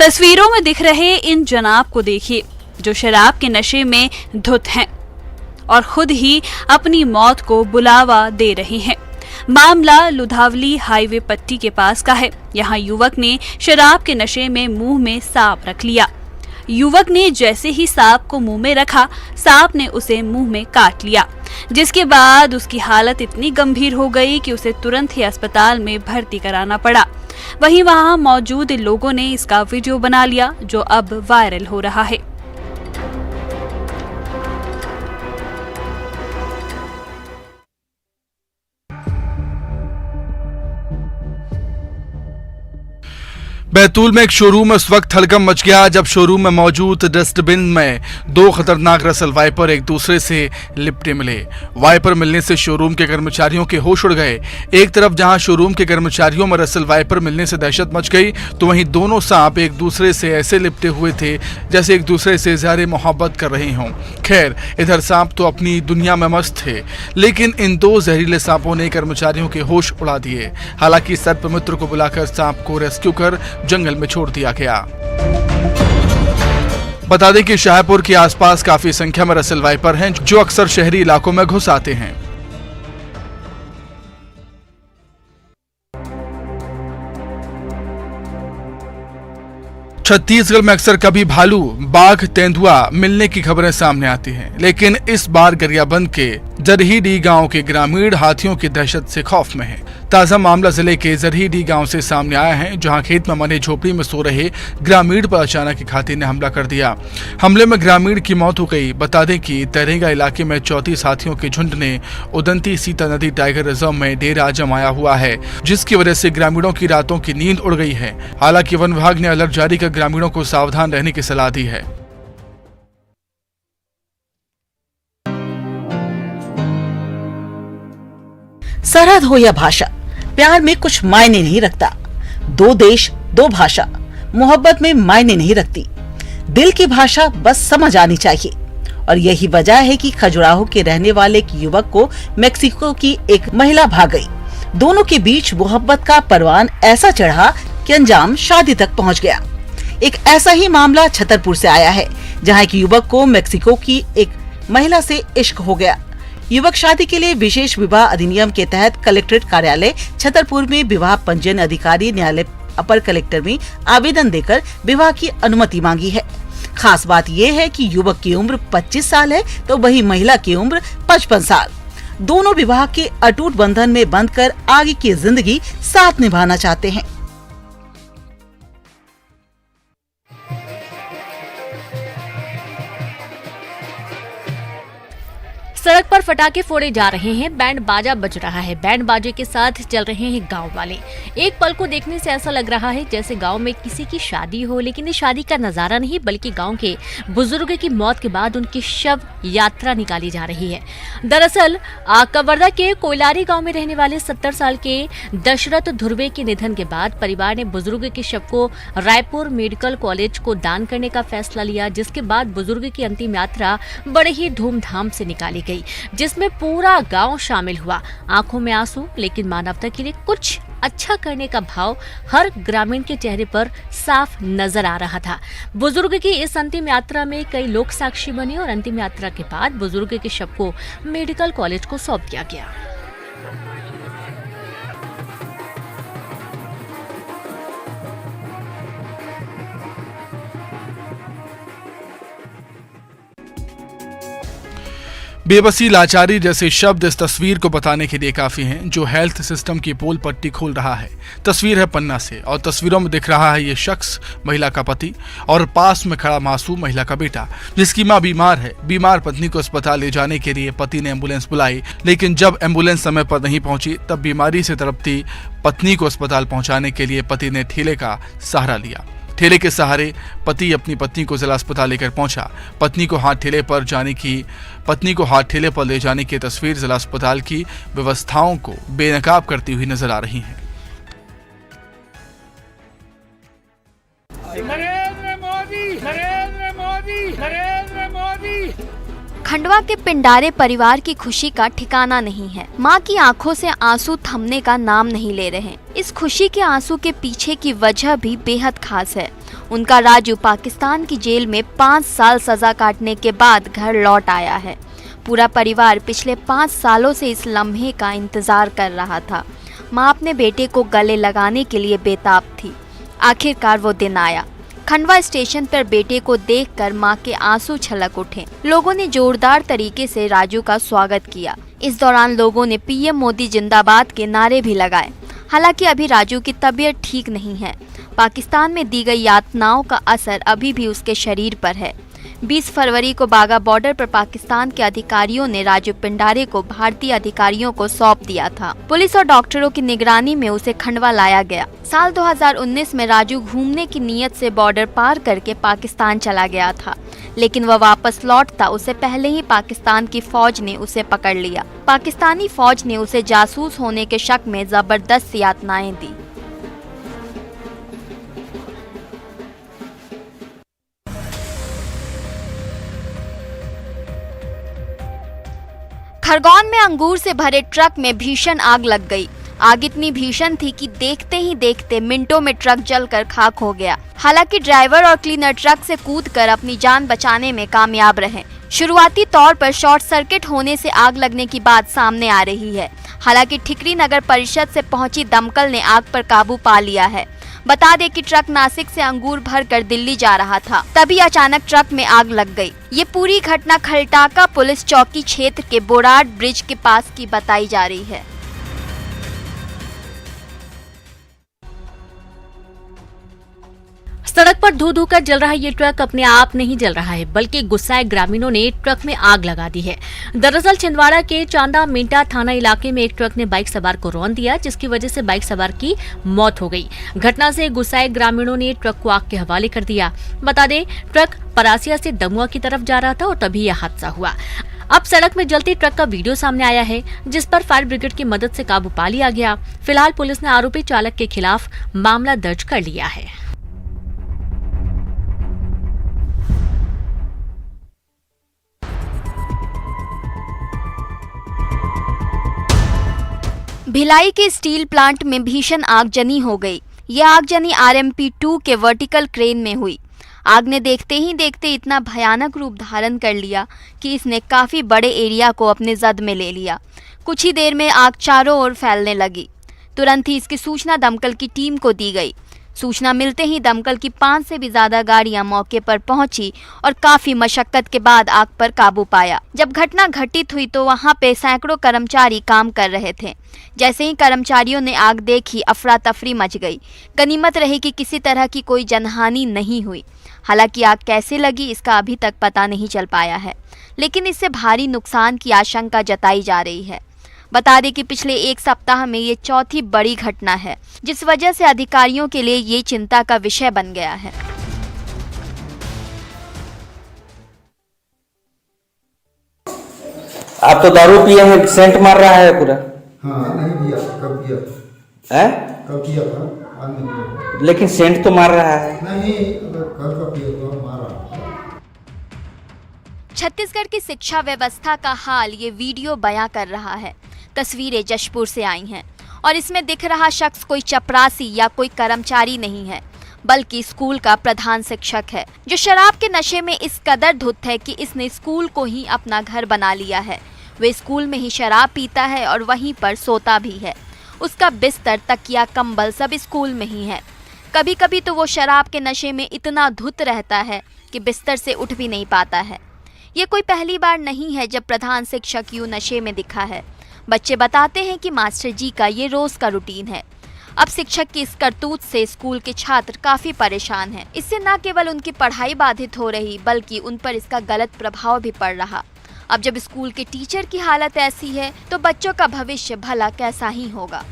तस्वीरों में दिख रहे इन जनाब को देखिए जो शराब के नशे में धुत हैं और खुद ही अपनी मौत को बुलावा दे रहे हैं। मामला लुधावली हाईवे पट्टी के पास का है। यहाँ युवक ने शराब के नशे में मुंह में सांप रख लिया। युवक ने जैसे ही सांप को मुंह में रखा, सांप ने उसे मुंह में काट लिया, जिसके बाद उसकी हालत इतनी गंभीर हो गई कि उसे तुरंत ही अस्पताल में भर्ती कराना पड़ा। वहीं वहां मौजूद लोगों ने इसका वीडियो बना लिया जो अब वायरल हो रहा है। बैतूल में एक शोरूम में उस वक्त हड़कंप मच गया जब शोरूम में मौजूद डस्टबिन में दो खतरनाक रसल वाइपर एक दूसरे से लिपटे मिले। वाइपर मिलने से शोरूम के कर्मचारियों के होश उड़ गए। एक तरफ जहां शोरूम के कर्मचारियों में रसल वाइपर मिलने से दहशत मच गई, तो वहीं दोनों सांप एक दूसरे से ऐसे लिपटे हुए थे जैसे एक दूसरे से ज़्यादा मोहब्बत कर रहे हों। खैर, इधर सांप तो अपनी दुनिया में मस्त थे, लेकिन इन दो जहरीले सांपों ने कर्मचारियों के होश उड़ा दिए। हालांकि सर्पमित्र को बुलाकर सांप को रेस्क्यू कर जंगल में छोड़ दिया गया। बता दें कि शाहपुर के आसपास काफी संख्या में रसल वाइपर हैं जो अक्सर शहरी इलाकों में घुस आते हैं। छत्तीसगढ़ में अक्सर कभी भालू, बाघ, तेंदुआ मिलने की खबरें सामने आती हैं, लेकिन इस बार गरियाबंद के जरहीडीह गांव के ग्रामीण हाथियों की दहशत से खौफ में हैं। ताजा मामला जिले के जरहीडीह गांव से सामने आया है, जहां खेत में बने झोपड़ी में सो रहे ग्रामीण पर अचानक एक हाथी ने हमला कर दिया। हमले में ग्रामीण की मौत हो गई। बता दें कि तरेगा इलाके में 34 हाथियों के झुंड ने उदंती सीता नदी टाइगर रिजर्व में डेरा जमाया हुआ है, जिसकी वजह से ग्रामीणों की रातों की नींद उड़ गई है। हालांकि वन विभाग ने अलर्ट जारी कर ग्रामीणों को सावधान रहने की सलाह दी है। सरहद हो या भाषा, प्यार में कुछ मायने नहीं रखता। दो देश दो भाषा, मोहब्बत में मायने नहीं रखती। दिल की भाषा बस समझ आनी चाहिए। और यही वजह है कि खजुराहो के रहने वाले एक युवक को मेक्सिको की एक महिला भाग गई। दोनों के बीच मोहब्बत का परवान ऐसा चढ़ा कि अंजाम शादी तक पहुंच गया। एक ऐसा ही मामला छतरपुर से आया है, जहां एक युवक को मेक्सिको की एक महिला से इश्क हो गया। युवक शादी के लिए विशेष विवाह अधिनियम के तहत कलेक्ट्रेट कार्यालय छतरपुर में विवाह पंजीयन अधिकारी न्यायालय अपर कलेक्टर में आवेदन देकर विवाह की अनुमति मांगी है। खास बात यह है कि युवक की उम्र 25 साल है, तो वही महिला की उम्र 55 साल। दोनों विवाह के अटूट बंधन में बंधकर आगे की जिंदगी साथ निभाना चाहते हैं। सड़क पर पटाखे फोड़े जा रहे हैं, बैंड बाजा बज रहा है, बैंड बाजे के साथ चल रहे हैं गांव वाले। एक पल को देखने से ऐसा लग रहा है जैसे गांव में किसी की शादी हो, लेकिन ये शादी का नजारा नहीं बल्कि गांव के बुजुर्ग की मौत के बाद उनकी शव यात्रा निकाली जा रही है। दरअसल कवर्धा के कोयलारी गाँव में रहने वाले 70 साल के दशरथ ध्रुवे के निधन के बाद परिवार ने बुजुर्ग के शव को रायपुर मेडिकल कॉलेज को दान करने का फैसला लिया, जिसके बाद बुजुर्ग की अंतिम यात्रा बड़े ही धूमधाम से निकाली गई, जिसमें पूरा गांव शामिल हुआ। आंखों में आंसू, लेकिन मानवता के लिए कुछ अच्छा करने का भाव हर ग्रामीण के चेहरे पर साफ नजर आ रहा था। बुजुर्ग की इस अंतिम यात्रा में कई लोग साक्षी बने और अंतिम यात्रा के बाद बुजुर्ग के शव को मेडिकल कॉलेज को सौंप दिया गया। बेबसी, लाचारी जैसे शब्द इस तस्वीर को बताने के लिए काफी हैं, जो हेल्थ सिस्टम की पोल पट्टी खोल रहा है। तस्वीर है पन्ना से और तस्वीरों में दिख रहा है ये शख्स महिला का पति और पास में खड़ा मासूम महिला का बेटा, जिसकी मां बीमार है। बीमार पत्नी को अस्पताल ले जाने के लिए पति ने एम्बुलेंस बुलाई, लेकिन जब एम्बुलेंस समय पर नहीं पहुंची तब बीमारी से तड़पती पत्नी को अस्पताल पहुंचाने के लिए पति ने ठेले का सहारा लिया। ठेले के सहारे पति अपनी पत्नी को जिला अस्पताल लेकर पहुंचा। पत्नी को हाथ ठेले पर ले जाने की तस्वीर जिला अस्पताल की व्यवस्थाओं को बेनकाब करती हुई नजर आ रही है। नरेंद्र मोदी, नरेंद्र मोदी, नरेंद्र मोदी। खंडवा के पिंडारे परिवार की खुशी का ठिकाना नहीं है। मां की आंखों से आंसू थमने का नाम नहीं ले रहे। इस खुशी के आंसू के पीछे की वजह भी बेहद खास है। उनका राजू पाकिस्तान की जेल में 5 साल सजा काटने के बाद घर लौट आया है। पूरा परिवार पिछले 5 सालों से इस लम्हे का इंतजार कर रहा था। माँ अपने बेटे को गले लगाने के लिए बेताब थी। आखिरकार वो दिन आया। खंडवा स्टेशन पर बेटे को देखकर मां के आंसू छलक उठे। लोगों ने जोरदार तरीके से राजू का स्वागत किया। इस दौरान लोगों ने पीएम मोदी जिंदाबाद के नारे भी लगाए। हालांकि अभी राजू की तबीयत ठीक नहीं है। पाकिस्तान में दी गई यातनाओं का असर अभी भी उसके शरीर पर है। 20 फरवरी को बागा बॉर्डर पर पाकिस्तान के अधिकारियों ने राजू पिंडारे को भारतीय अधिकारियों को सौंप दिया था। पुलिस और डॉक्टरों की निगरानी में उसे खंडवा लाया गया। साल 2019 में राजू घूमने की नीयत से बॉर्डर पार करके पाकिस्तान चला गया था, लेकिन वह वापस लौटता उससे पहले ही पाकिस्तान की फौज ने उसे पकड़ लिया। पाकिस्तानी फौज ने उसे जासूस होने के शक में जबरदस्त यातनाएं दी। खरगोन में अंगूर से भरे ट्रक में भीषण आग लग गई। आग इतनी भीषण थी कि देखते ही देखते मिनटों में ट्रक जलकर खाक हो गया। हालांकि ड्राइवर और क्लीनर ट्रक से कूदकर अपनी जान बचाने में कामयाब रहे। शुरुआती तौर पर शॉर्ट सर्किट होने से आग लगने की बात सामने आ रही है। हालांकि ठिकरी नगर परिषद से पहुंची दमकल ने आग पर काबू पा लिया है। बता दें कि ट्रक नासिक से अंगूर भरकर दिल्ली जा रहा था, तभी अचानक ट्रक में आग लग गई। ये पूरी घटना खलटाका पुलिस चौकी क्षेत्र के बोराड ब्रिज के पास की बताई जा रही है। सड़क पर धू धू कर जल रहा ये ट्रक अपने आप नहीं जल रहा है, बल्कि गुस्साए ग्रामीणों ने ट्रक में आग लगा दी है। दरअसल छिंदवाड़ा के चांदा मिंटा थाना इलाके में एक ट्रक ने बाइक सवार को रौंद दिया, जिसकी वजह से बाइक सवार की मौत हो गई। घटना से गुस्साए ग्रामीणों ने ट्रक को आग के हवाले कर दिया। बता दें, ट्रक परासिया से दमुआ की तरफ जा रहा था और तभी यह हादसा हुआ। अब सड़क में जलते ट्रक का वीडियो सामने आया है, जिस पर फायर ब्रिगेड की मदद से काबू पा लिया गया। फिलहाल पुलिस ने आरोपी चालक के खिलाफ मामला दर्ज कर लिया है। भिलाई के स्टील प्लांट में भीषण आगजनी हो गई। ये आगजनी RMP-2 के वर्टिकल क्रेन में हुई। आग ने देखते ही देखते इतना भयानक रूप धारण कर लिया कि इसने काफी बड़े एरिया को अपने जद में ले लिया। कुछ ही देर में आग चारों ओर फैलने लगी। तुरंत ही इसकी सूचना दमकल की टीम को दी गई। सूचना मिलते ही दमकल की 5 से भी ज्यादा गाड़ियां मौके पर पहुंची और काफी मशक्कत के बाद आग पर काबू पाया। जब घटना घटित हुई तो वहां पे सैकड़ों कर्मचारी काम कर रहे थे। जैसे ही कर्मचारियों ने आग देखी, अफरा तफरी मच गई। गनीमत रही कि किसी तरह की कोई जनहानि नहीं हुई। हालांकि आग कैसे लगी इसका अभी तक पता नहीं चल पाया है, लेकिन इससे भारी नुकसान की आशंका जताई जा रही है। बता दें कि पिछले 1 सप्ताह में ये चौथी बड़ी घटना है, जिस वजह से अधिकारियों के लिए ये चिंता का विषय बन गया है। आप तो दारू पिए हैं, सेंट मार रहा है पूरा। हाँ नहीं पिया, कब पिया? है? कब पिया था? आज नहीं पिया। लेकिन सेंट तो मार रहा है। नहीं, अगर घर का पिया तो मारा। छत्तीसगढ़ की शिक्षा व्यवस्था का हाल ये वीडियो बयां कर रहा है। तस्वीरें जशपुर से आई हैं और इसमें दिख रहा शख्स कोई चपरासी या कोई कर्मचारी नहीं है, बल्कि स्कूल का प्रधान शिक्षक है, जो शराब के नशे में इस कदर धुत है कि इसने स्कूल को ही अपना घर बना लिया है। वे स्कूल में ही शराब पीता है और वहीं पर सोता भी है। उसका बिस्तर, तकिया, कंबल सब स्कूल में ही है। कभी कभी तो वो शराब के नशे में इतना धुत रहता है कि बिस्तर से उठ भी नहीं पाता है। ये कोई पहली बार नहीं है जब प्रधान शिक्षक यूं नशे में दिखा है। बच्चे बताते हैं कि मास्टर जी का ये रोज का रूटीन है। अब शिक्षक की इस करतूत से स्कूल के छात्र काफी परेशान हैं। इससे न केवल उनकी पढ़ाई बाधित हो रही, बल्कि उन पर इसका गलत प्रभाव भी पड़ रहा। अब जब स्कूल के टीचर की हालत ऐसी है तो बच्चों का भविष्य भला कैसा ही होगा।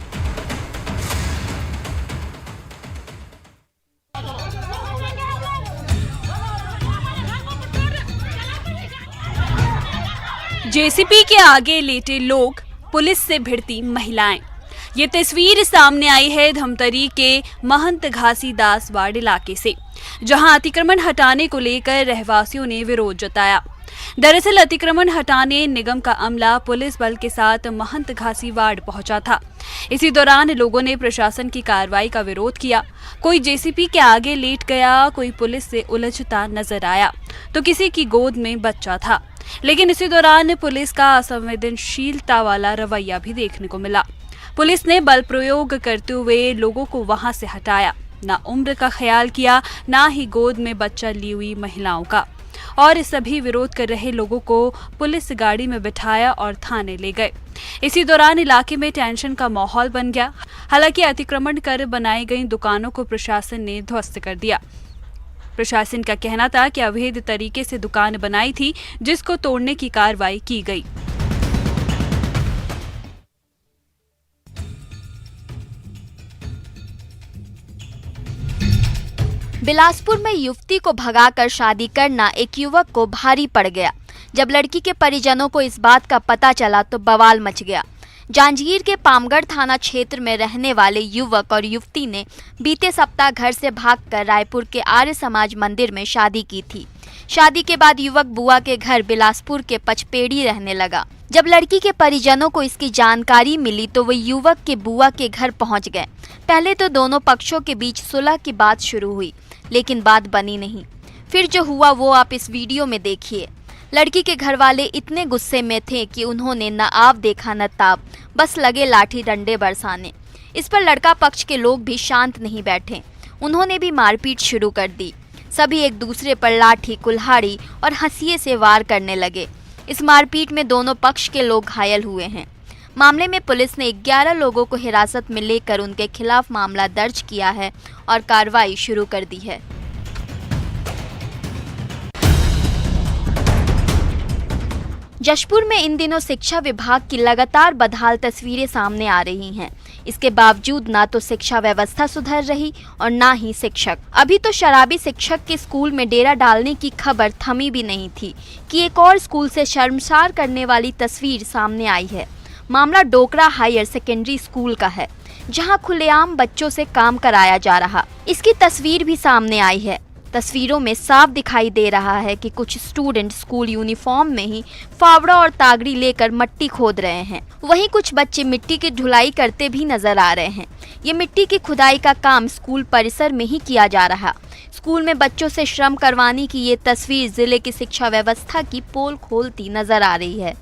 जेसीबी के आगे लेटे लोग, पुलिस से भिड़ती महिलाएं। ये तस्वीर सामने आई है धमतरी के महंत घासीदास वार्ड इलाके से, जहां अतिक्रमण हटाने को लेकर रहवासियों ने विरोध जताया। दरअसल अतिक्रमण हटाने निगम का अमला पुलिस बल के साथ महंत घासी वार्ड पहुंचा था। इसी दौरान लोगों ने प्रशासन की कार्रवाई का विरोध किया। कोई जेसीबी के आगे लेट गया, कोई पुलिस से उलझता नजर आया, तो किसी की गोद में बच्चा था। लेकिन इसी दौरान पुलिस का असंवेदनशीलता वाला रवैया भी देखने को मिला। पुलिस ने बल प्रयोग करते हुए लोगों को वहां से हटाया, ना उम्र का ख्याल किया, ना ही गोद में बच्चा ली हुई महिलाओं का, और सभी विरोध कर रहे लोगों को पुलिस गाड़ी में बिठाया और थाने ले गए। इसी दौरान इलाके में टेंशन का माहौल बन गया। हालांकि अतिक्रमण कर बनाई गई दुकानों को प्रशासन ने ध्वस्त कर दिया। प्रशासन का कहना था कि अवैध तरीके से दुकान बनाई थी, जिसको तोड़ने की कार्रवाई की गई। बिलासपुर में युवती को भगाकर शादी करना एक युवक को भारी पड़ गया। जब लड़की के परिजनों को इस बात का पता चला तो बवाल मच गया। जांजगीर के पामगढ़ थाना क्षेत्र में रहने वाले युवक और युवती ने बीते सप्ताह घर से भागकर रायपुर के आर्य समाज मंदिर में शादी की थी। शादी के बाद युवक बुआ के घर बिलासपुर के पचपेड़ी रहने लगा। जब लड़की के परिजनों को इसकी जानकारी मिली तो वे युवक के बुआ के घर पहुंच गए। पहले तो दोनों पक्षों के बीच सुलह की बात शुरू हुई, लेकिन बात बनी नहीं। फिर जो हुआ वो आप इस वीडियो में देखिए। लड़की के घर वाले इतने गुस्से में थे कि उन्होंने न आप देखा न ताब, बस लगे लाठी डंडे बरसाने। इस पर लड़का पक्ष के लोग भी शांत नहीं बैठे, उन्होंने भी मारपीट शुरू कर दी। सभी एक दूसरे पर लाठी, कुल्हाड़ी और हंसिए से वार करने लगे। इस मारपीट में दोनों पक्ष के लोग घायल हुए हैं। मामले में पुलिस ने 11 लोगों को हिरासत में लेकर उनके खिलाफ मामला दर्ज किया है और कार्रवाई शुरू कर दी है। जशपुर में इन दिनों शिक्षा विभाग की लगातार बदहाल तस्वीरें सामने आ रही हैं। इसके बावजूद ना तो शिक्षा व्यवस्था सुधर रही और ना ही शिक्षक। अभी तो शराबी शिक्षक के स्कूल में डेरा डालने की खबर थमी भी नहीं थी कि एक और स्कूल से शर्मसार करने वाली तस्वीर सामने आई है। मामला डोकरा हायर सेकेंडरी स्कूल का है, जहां खुलेआम बच्चों से काम कराया जा रहा। इसकी तस्वीर भी सामने आई है। तस्वीरों में साफ दिखाई दे रहा है कि कुछ स्टूडेंट स्कूल यूनिफॉर्म में ही फावड़ा और तागड़ी लेकर मिट्टी खोद रहे हैं। वहीं कुछ बच्चे मिट्टी की ढुलाई करते भी नजर आ रहे हैं। ये मिट्टी की खुदाई का काम स्कूल परिसर में ही किया जा रहा। स्कूल में बच्चों से श्रम करवाने की ये तस्वीर जिले की शिक्षा व्यवस्था की पोल खोलती नजर आ रही है।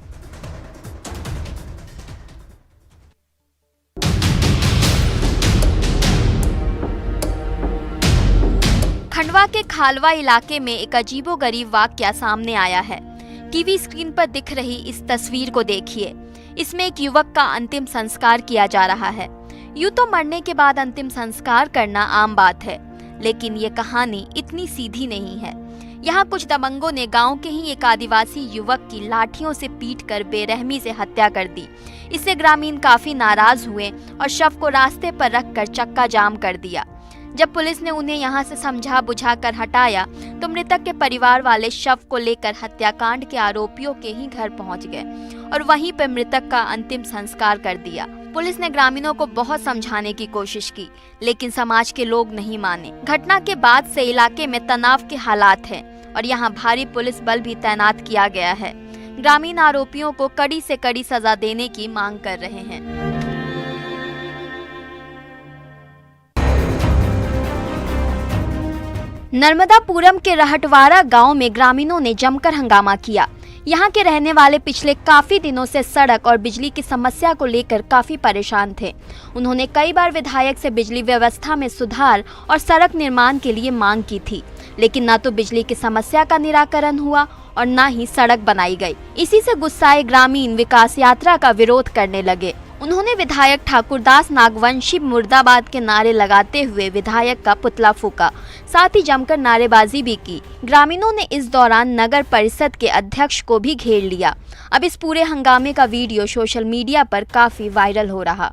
खंडवा के खालवा इलाके में एक अजीबोगरीब वाकया सामने आया है। टीवी स्क्रीन पर दिख रही इस तस्वीर को देखिए। इसमें एक युवक का अंतिम संस्कार किया जा रहा है। यूं तो मरने के बाद अंतिम संस्कार करना आम बात है, लेकिन ये कहानी इतनी सीधी नहीं है। यहाँ कुछ दबंगों ने गांव के ही एक आदिवासी युवक की लाठियों से पीटकर बेरहमी से हत्या कर दी। इससे ग्रामीण काफी नाराज हुए और शव को रास्ते पर रखकर चक्का जाम कर दिया। जब पुलिस ने उन्हें यहां से समझा बुझाकर हटाया तो मृतक के परिवार वाले शव को लेकर हत्याकांड के आरोपियों के ही घर पहुंच गए और वहीं पर मृतक का अंतिम संस्कार कर दिया। पुलिस ने ग्रामीणों को बहुत समझाने की कोशिश की, लेकिन समाज के लोग नहीं माने। घटना के बाद से इलाके में तनाव के हालात हैं और यहाँ भारी पुलिस बल भी तैनात किया गया है। ग्रामीण आरोपियों को कड़ी से कड़ी सजा देने की मांग कर रहे हैं। नर्मदापुरम के रहटवाड़ा गांव में ग्रामीणों ने जमकर हंगामा किया। यहां के रहने वाले पिछले काफी दिनों से सड़क और बिजली की समस्या को लेकर काफी परेशान थे। उन्होंने कई बार विधायक से बिजली व्यवस्था में सुधार और सड़क निर्माण के लिए मांग की थी, लेकिन न तो बिजली की समस्या का निराकरण हुआ और न ही सड़क बनाई गई। इसी से गुस्साए ग्रामीण विकास यात्रा का विरोध करने लगे। उन्होंने विधायक ठाकुरदास नागवंशी मुर्दाबाद के नारे लगाते हुए विधायक का पुतला फूका, साथ ही जमकर नारेबाजी भी की। ग्रामीणों ने इस दौरान नगर परिषद के अध्यक्ष को भी घेर लिया। अब इस पूरे हंगामे का वीडियो सोशल मीडिया पर काफी वायरल हो रहा।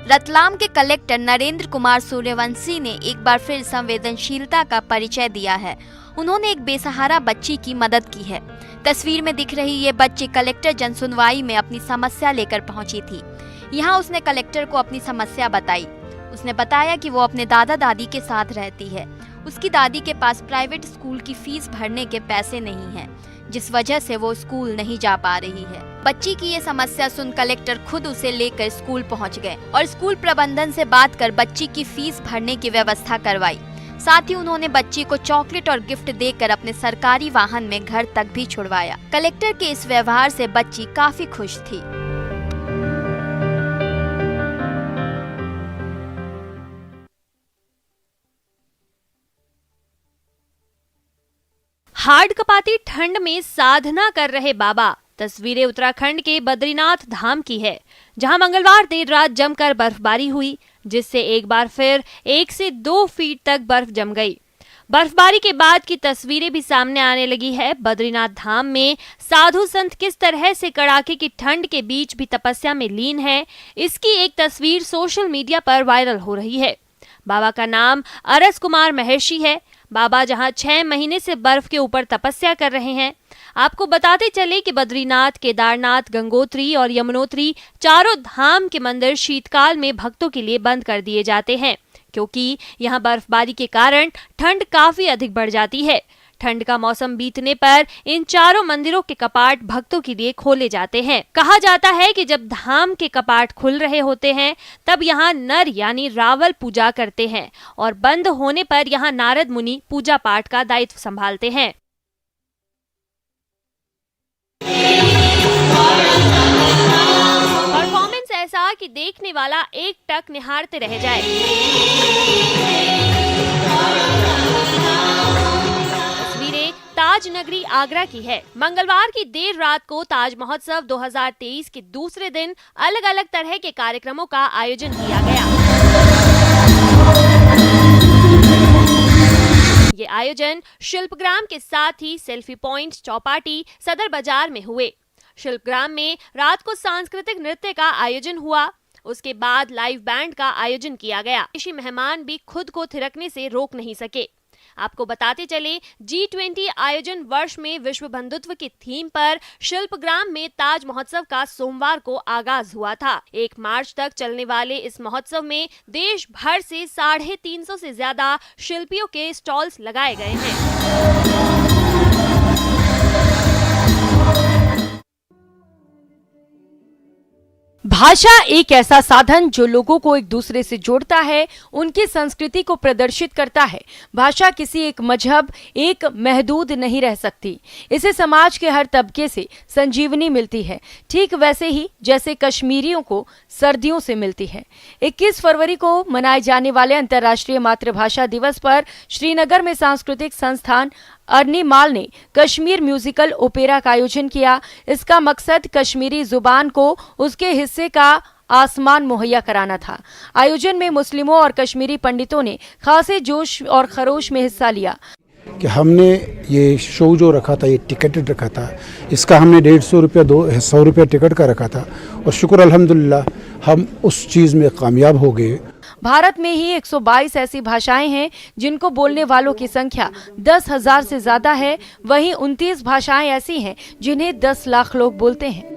रतलाम के कलेक्टर नरेंद्र कुमार सूर्यवंशी ने एक बार फिर संवेदनशीलता का परिचय दिया है। उन्होंने एक बेसहारा बच्ची की मदद की है। तस्वीर में दिख रही ये बच्ची कलेक्टर जनसुनवाई में अपनी समस्या लेकर पहुंची थी। यहाँ उसने कलेक्टर को अपनी समस्या बताई। उसने बताया कि वो अपने दादा दादी के साथ रहती है। उसकी दादी के पास प्राइवेट स्कूल की फीस भरने के पैसे नहीं हैं, जिस वजह से वो स्कूल नहीं जा पा रही है। बच्ची की ये समस्या सुन कलेक्टर खुद उसे लेकर स्कूल पहुंच गए और स्कूल प्रबंधन से बात कर बच्ची की फीस भरने की व्यवस्था करवाई। साथ ही उन्होंने बच्ची को चॉकलेट और गिफ्ट देकर अपने सरकारी वाहन में घर तक भी छुड़वाया। कलेक्टर के इस व्यवहार से बच्ची काफी खुश थी। हार्ड कपाती ठंड में साधना कर रहे बाबा। तस्वीरें उत्तराखंड के बद्रीनाथ धाम की है, जहां मंगलवार देर रात जमकर बर्फबारी हुई, जिससे एक बार फिर 1 से 2 फीट तक बर्फ जम गई। बर्फबारी के बाद की तस्वीरें भी सामने आने लगी है। बद्रीनाथ धाम में साधु संत किस तरह से कड़ाके की ठंड के बीच भी तपस्या में लीन है, इसकी एक तस्वीर सोशल मीडिया पर वायरल हो रही है। बाबा का नाम अरस कुमार महर्षि है। बाबा जहां 6 महीने से बर्फ के ऊपर तपस्या कर रहे हैं। आपको बताते चले कि बद्रीनाथ, केदारनाथ, गंगोत्री और यमुनोत्री चारों धाम के मंदिर शीतकाल में भक्तों के लिए बंद कर दिए जाते हैं, क्योंकि यहां बर्फबारी के कारण ठंड काफी अधिक बढ़ जाती है। ठंड का मौसम बीतने पर इन चारों मंदिरों के कपाट भक्तों के लिए खोले जाते हैं। कहा जाता है कि जब धाम के कपाट खुल रहे होते हैं तब यहाँ नर यानी रावल पूजा करते हैं और बंद होने पर यहाँ नारद मुनि पूजा पाठ का दायित्व संभालते हैं। परफॉर्मेंस ऐसा कि देखने वाला एक टक निहारते रह जाए। तस्वीरें ताज नगरी आगरा की है। मंगलवार की देर रात को ताज महोत्सव 2023 के दूसरे दिन अलग अलग तरह के कार्यक्रमों का आयोजन किया गया। ये आयोजन शिल्पग्राम के साथ ही सेल्फी पॉइंट, चौपाटी, सदर बाजार में हुए। शिल्पग्राम में रात को सांस्कृतिक नृत्य का आयोजन हुआ। उसके बाद लाइव बैंड का आयोजन किया गया। विदेशी मेहमान भी खुद को थिरकने से रोक नहीं सके। आपको बताते चले, G20 आयोजन वर्ष में विश्व बंधुत्व की थीम पर शिल्पग्राम में ताज महोत्सव का सोमवार को आगाज हुआ था। 1 मार्च तक चलने वाले इस महोत्सव में देश भर से 350 से ज्यादा शिल्पियों के स्टॉल्स लगाए गए हैं। भाषा एक ऐसा साधन जो लोगों को एक दूसरे से जोड़ता है, उनकी संस्कृति को प्रदर्शित करता है। भाषा किसी एक मजहब, एक महदूद नहीं रह सकती। इसे समाज के हर तबके से संजीवनी मिलती है, ठीक वैसे ही जैसे कश्मीरियों को सर्दियों से मिलती है। 21 फरवरी को मनाए जाने वाले अंतर्राष्ट्रीय मातृभाषा दिवस पर श्रीनगर में सांस्कृतिक संस्थान अर्नीमाल ने कश्मीर म्यूजिकल ओपेरा का आयोजन किया। इसका मकसद कश्मीरी जुबान को उसके हिस्से का आसमान मुहैया कराना था। आयोजन में मुस्लिमों और कश्मीरी पंडितों ने खासे जोश और खरोश में हिस्सा लिया। कि हमने ये शो जो रखा था, ये टिकटेड रखा था, इसका हमने 150 रुपया 100 रुपया टिकट का रखा था और शुक्र अल्हम्दुलिल्लाह हम उस चीज़ में कामयाब हो गए। भारत में ही 122 ऐसी भाषाएं हैं जिनको बोलने वालों की संख्या 10,000 से ज्यादा है। वहीं 29 भाषाएं ऐसी हैं जिन्हें 10 लाख लोग बोलते हैं।